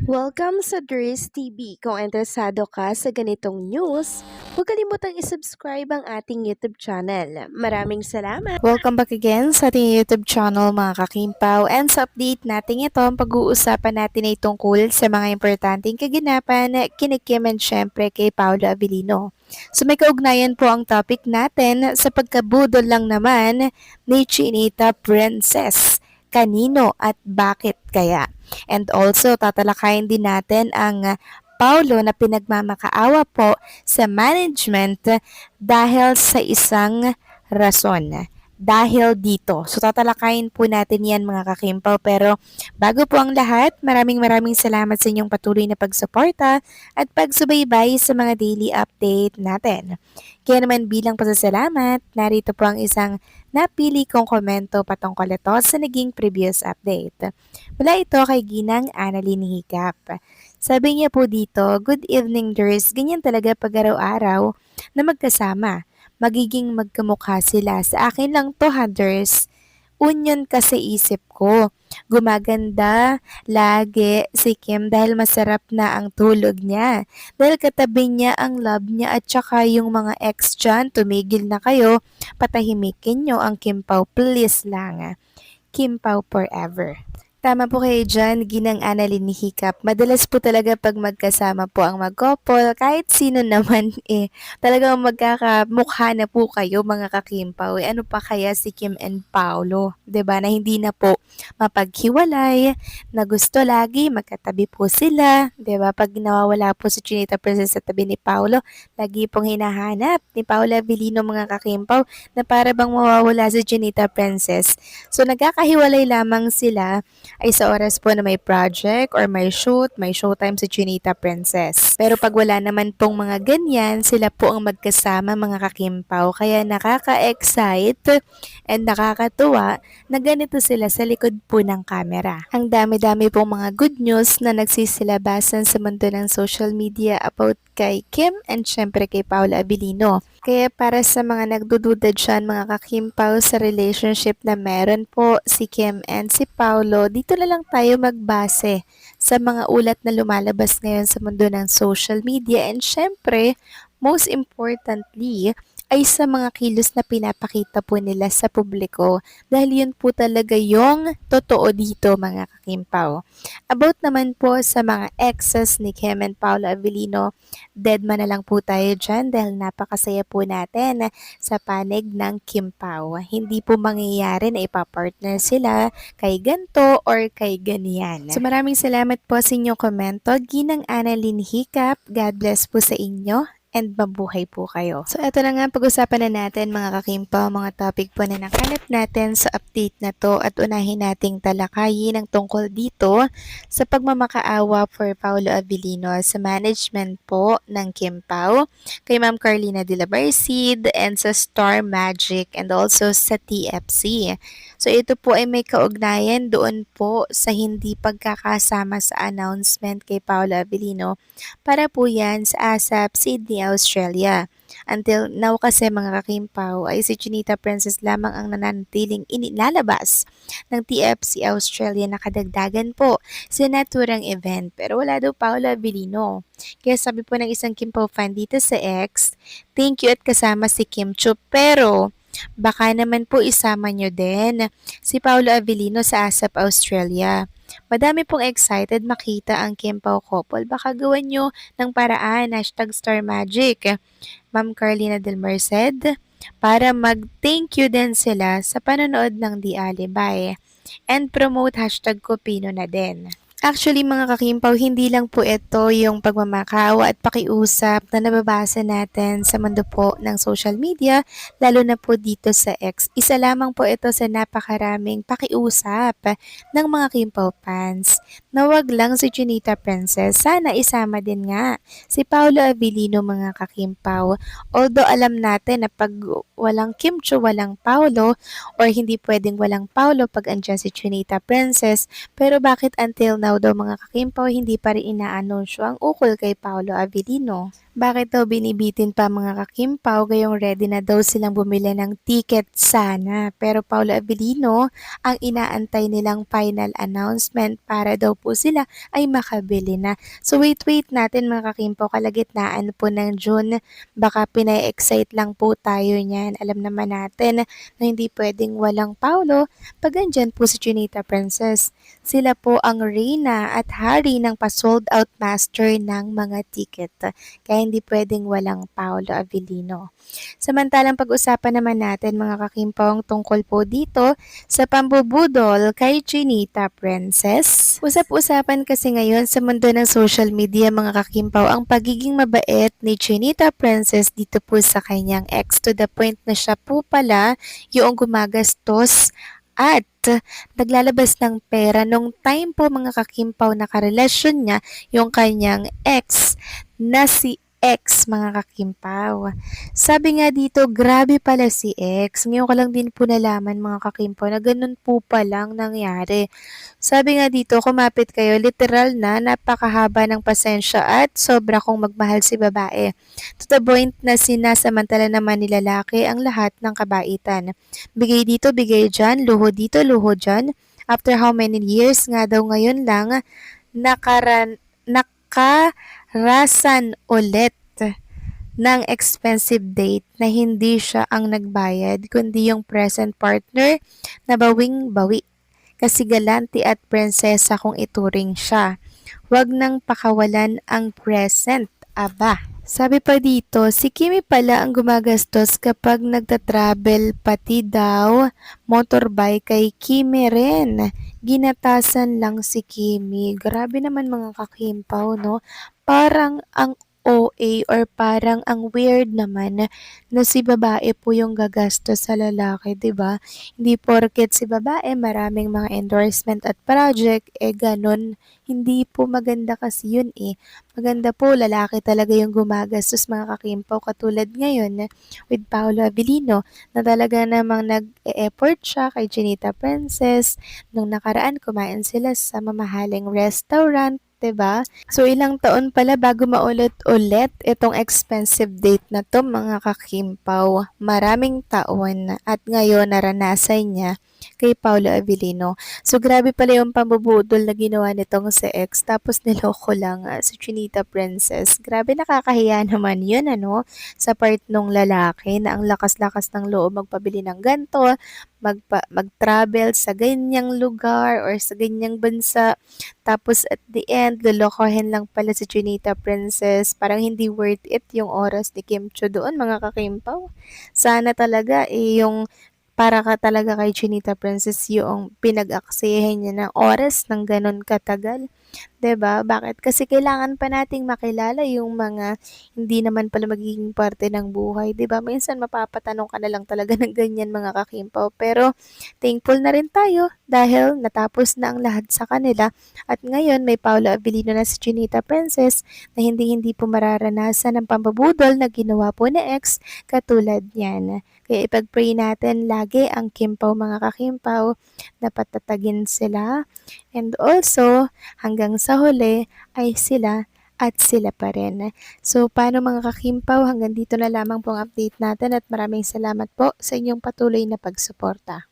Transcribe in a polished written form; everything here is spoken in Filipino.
Welcome sa Dries TV. Kung interesado ka sa ganitong news, huwag kalimutang isubscribe ang ating YouTube channel. Maraming salamat! Welcome back again sa ating YouTube channel mga kakimpaw, and sa update natin ito, ang pag-uusapan natin ay tungkol sa mga importanteng kaganapan na kina Kim and syempre kay Paolo Avellino. So may kaugnayan po ang topic natin sa pagkabudol lang naman ni Chinita Princess. Kanino at bakit kaya? And also tatalakayin din natin ang Paulo na pinagmamakaawa po sa management dahil sa isang rason. Dahil dito. So tatalakayin po natin yan mga kakimpaw, pero bago po ang lahat, maraming salamat sa inyong patuloy na pagsuporta at pagsubaybay sa mga daily update natin. Kaya naman bilang pasasalamat, narito po ang isang napili kong komento patungkol ito sa naging previous update. Mula ito kay Ginang Annalyn Hicap. Sabi niya po dito, "Good evening, Ders. Ganyan talaga pag araw-araw na magkasama. Magiging magkamukha sila. Sa akin lang to, Ders. Union kasi isip ko. Gumaganda lagi si Kim dahil masarap na ang tulog niya. Dahil katabi niya ang love niya at saka yung mga ex dyan, tumigil na kayo. Patahimikin niyo ang Kim Pao, please lang. Kim Pao forever." Tama po kayo dyan, Ginang Annalyn ni Hicap. Madalas po talaga pag magkasama po ang mag-couple, kahit sino naman talagang magkakamukha na po kayo mga kakimpaw. Ano pa kaya si Kim and Paolo, 'di ba? Na hindi na po mapaghiwalay, na gusto lagi magkatabi po sila, 'di ba? Pag nawawala po si Chinita Princess sa tabi ni Paolo, lagi pong hinahanap ni Paolo Avellino mga kakimpaw na para bang mawawala si Chinita Princess. So nagkakahiwalay lamang sila ay sa oras po na may project or may shoot, may showtime si Chinita Princess. Pero pag wala naman pong mga ganyan, sila po ang magkasama mga kakimpaw. Kaya nakaka-excite and nakakatuwa na ganito sila sa likod po ng camera. Ang dami-dami pong mga good news na nagsisilabasan sa mundo ng social media about kay Kim and syempre kay Paolo Avellino. Kaya para sa mga nagdududa dyan mga kakimpaw sa relationship na meron po si Kim and si Paolo, dito na lang tayo magbase sa mga ulat na lumalabas ngayon sa mundo ng social media, and syempre, most importantly, ay sa mga kilos na pinapakita po nila sa publiko, dahil yun po talaga yung totoo dito mga kakimpaw. About naman po sa mga exes ni Kim and Paolo Avellino, dead man na lang po tayo dyan dahil napakasaya po natin sa panig ng Kim Pao. Hindi po mangyayari na ipapartner sila kay ganto or kay ganyan. So maraming salamat po sa inyong komento. Ginang Annalyn Hicap, God bless po sa inyo and mabuhay po kayo. So eto na nga, pag-usapan na natin mga kakimpaw, mga topic po na nakalap natin sa update na to, at unahin nating talakayin ang tungkol dito sa pagmamakaawa for Paolo Avellino sa management po ng Kim Pao, kay Ma'am Carlina de la Barcid, and sa Star Magic, and also sa TFC. So ito po ay may kaugnayan doon po sa hindi pagkakasama sa announcement kay Paolo Avellino para po yan sa ASAP Sydney, Australia. Until now kasi mga kakimpaw ay si Chinita Princess lamang ang nananatiling inilalabas ng TFC Australia na kadagdagan po sa naturang event, pero wala daw Paolo Avellino. Kaya sabi po ng isang Kim Pao fan dito sa X, "Thank you at kasama si Kim Chu, pero baka naman po isama nyo din si Paolo Avellino sa ASAP Australia. Madami pong excited makita ang Kim Pao couple. Baka gawan nyo ng paraan, #StarMagic, Ma'am Carlina Del Merced, para mag-thank you din sila sa panonood ng The Alibay. And promote #Kopino na din." Actually mga kakimpaw, hindi lang po ito yung pagmamakaawa at pakiusap na nababasa natin sa mundo po ng social media, lalo na po dito sa X. Isa lamang po ito sa napakaraming pakiusap ng mga Kimpaw fans na wag lang si Chinita Princess, sana isama din nga si Paolo Avellino mga kakimpaw. Although alam natin na pag walang Kim Chu, walang Paolo, or hindi pwedeng walang Paolo pag andyan si Chinita Princess, pero bakit until now daw mga kakimpaw hindi pa rin inaanunsyo ang ukol kay Paolo Avellino? Bakit daw binibitin pa mga kakimpaw gayong ready na daw silang bumili ng ticket sana. Pero Paolo Avellino, ang inaantay nilang final announcement para daw po sila ay makabili na. So wait natin mga kakimpaw, kalagitnaan po ng June, baka pinay-excite lang po tayo niyan. Alam naman natin na hindi pwedeng walang Paolo pag andyan po si Chinita Princess. Sila po ang reyna at hari ng pa-sold out master ng mga ticket. Kaya hindi pwedeng walang Paolo Avellino. Samantalang pag-usapan naman natin mga kakimpong tungkol po dito sa pambubudol kay Chinita Princess. Usap-usapan kasi ngayon sa mundo ng social media mga kakimpaw ang pagiging mabait ni Chinita Princess dito po sa kanyang ex, to the point na siya po pala yung gumagastos at naglalabas ng pera nung time po mga kakimpaw na karelasyon niya yung kanyang ex na si ex mga kakimpaw. Sabi nga dito, grabe pala si ex. Ngayon ko lang din po nalaman mga kakimpaw na ganun po palang nangyari. Sabi nga dito, kumapit kayo, literal na napakahaba ng pasensya at sobra kong magmahal si babae. To the point na sinasamantala naman ni lalaki ang lahat ng kabaitan. Bigay dito, bigay dyan, luho dito, luho dyan. After how many years nga daw ngayon lang, nakarasan ulit ng expensive date na hindi siya ang nagbayad kundi yung present partner na bawing-bawi. Kasi galante at prinsesa kung ituring siya. Huwag nang pakawalan ang present, aba. Sabi pa dito, si Kimi pala ang gumagastos kapag nagta-travel, pati daw motorbike kay Kimi rin. Ginatasan lang si Kimi. Grabe naman mga kakimpaw, no? Parang ang OA or parang ang weird naman na si babae po yung gagastos sa lalaki, 'di ba? Hindi porket si babae maraming mga endorsement at project, ganun. Hindi po maganda kasi yun eh. Maganda po, lalaki talaga yung gumagastos mga kakimpaw katulad ngayon with Paolo Avellino na talaga namang nag-e-effort siya kay Chinita Princess. Nung nakaraan, kumain sila sa mamahaling restaurant, 'di ba? So ilang taon pala bago maulit-ulit itong expensive date na to mga kakimpaw. Maraming taon at ngayon naranasan niya kay Paolo Avellino. So grabe pala yung pambubudol na ginawa nitong si ex tapos niloko lang si Chinita Princess. Grabe nakakahiya naman yun ano sa part nung lalaki na ang lakas-lakas ng loob magpabili ng ganto, mag-travel sa ganyang lugar or sa ganyang bansa. Tapos at the end, lolokohin lang pala si Chinita Princess. Parang hindi worth it yung oras ni Kim Cho doon mga kakimpaw. Sana talaga yung para ka talaga kay Chinita Princess yung pinag-aksiyahin niya ng oras ng ganun katagal. 'Di ba? Bakit? Kasi kailangan pa nating makilala yung mga hindi naman pala magiging parte ng buhay, 'di ba? Minsan mapapatanong ka na lang talaga ng ganyan mga kakimpaw. Pero thankful na rin tayo dahil natapos na ang lahat sa kanila at ngayon may Paolo Avellino na si Chinita Princess na hindi po mararanasan ng pambabudol na ginawa po ni ex katulad niyan. Kaya ipag-pray natin lagi ang Kimpaw mga kakimpaw na patatagin sila and also hanggang sa huli ay sila at sila pa rin. So, paano mga kakimpaw? Hanggang dito na lamang pong update natin at maraming salamat po sa inyong patuloy na pagsuporta.